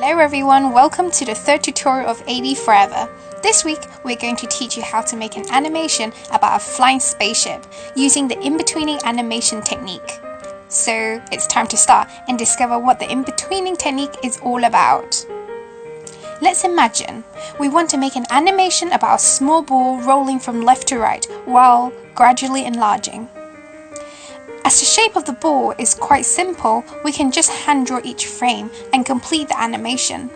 Hello everyone, welcome to the third tutorial of AD Forever. This week we're going to teach you how to make an animation about a flying spaceship using the Inbetweening Animation technique. So it's time to start and discover what the Inbetweening technique is all about. Let's imagine we want to make an animation about a small ball rolling from left to right while gradually enlarging. As the shape of the ball is quite simple, we can just hand draw each frame and complete the animation.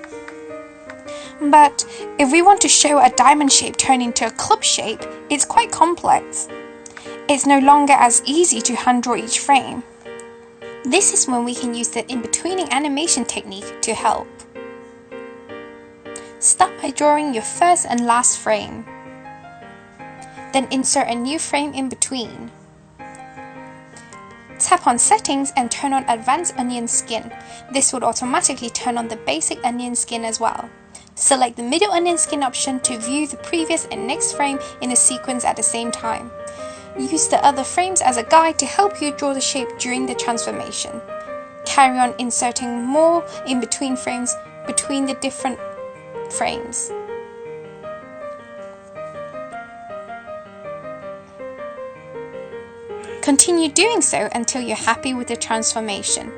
But if we want to show a diamond shape turn into a club shape, it's quite complex. It's no longer as easy to hand draw each frame. This is when we can use the Inbetweening Animation technique to help. Start by drawing your first and last frame. Then insert a new frame in between. Tap on Settings and turn on Advanced Onion Skin. This would automatically turn on the basic onion skin as well. Select the middle onion skin option to view the previous and next frame in a sequence at the same time. Use the other frames as a guide to help you draw the shape during the transformation. Carry on inserting more in between frames between the different frames. Continue doing so until you're happy with the transformation.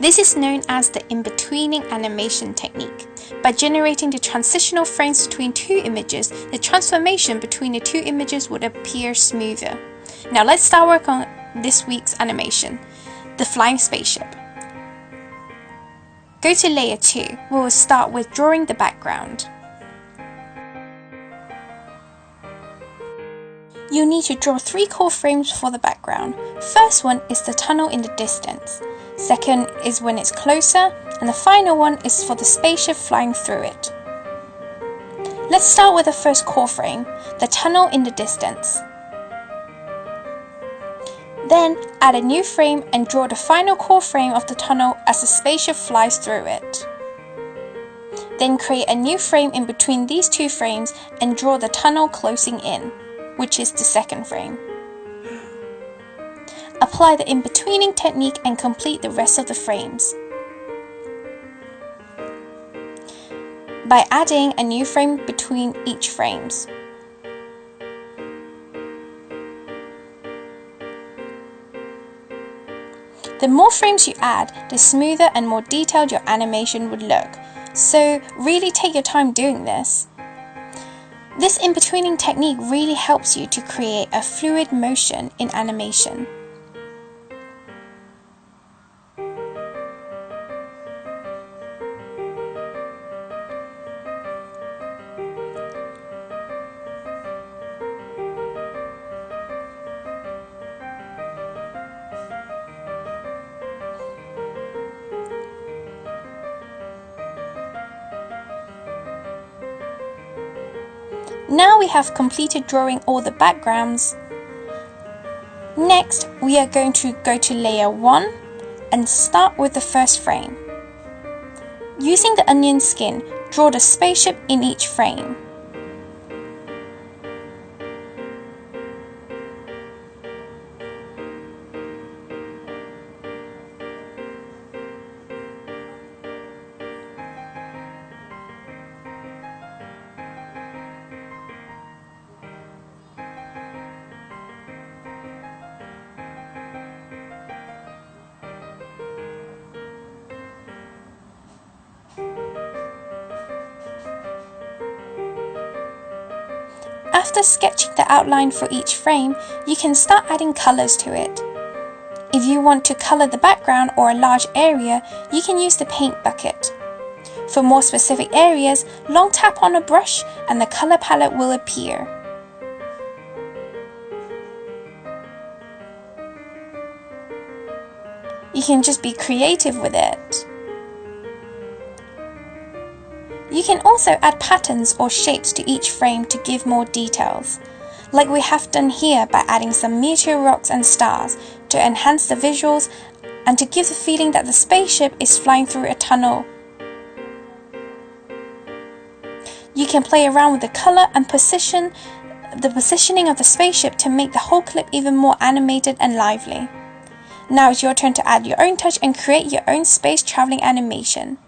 This is known as the Inbetweening Animation technique. By generating the transitional frames between two images, the transformation between the two images would appear smoother. Now let's start work on this week's animation, the flying spaceship. Go to Layer 2. We will start with drawing the background. You need to draw 3 core frames for the background. First one is the tunnel in the distance. Second is when it's closer, and the final one is for the spaceship flying through it. Let's start with the first core frame, the tunnel in the distance. Then add a new frame and draw the final core frame of the tunnel as the spaceship flies through it. Then create a new frame in between these 2 frames and draw the tunnel closing in, which is the second frame. Apply the Inbetweening technique and complete the rest of the frames by adding a new frame between each frames. The more frames you add, the smoother and more detailed your animation would look, so really take your time doing this. This Inbetweening technique really helps you to create a fluid motion in animation. Now we have completed drawing all the backgrounds. Next, we are going to go to Layer 1 and start with the first frame. Using the onion skin, draw the spaceship in each frame. After sketching the outline for each frame, you can start adding colors to it. If you want to color the background or a large area, you can use the paint bucket. For more specific areas, long tap on a brush and the color palette will appear. You can just be creative with it. You can also add patterns or shapes to each frame to give more details, like we have done here by adding some meteor rocks and stars to enhance the visuals and to give the feeling that the spaceship is flying through a tunnel. You can play around with the color and the positioning of the spaceship to make the whole clip even more animated and lively. Now it's your turn to add your own touch and create your own space traveling animation.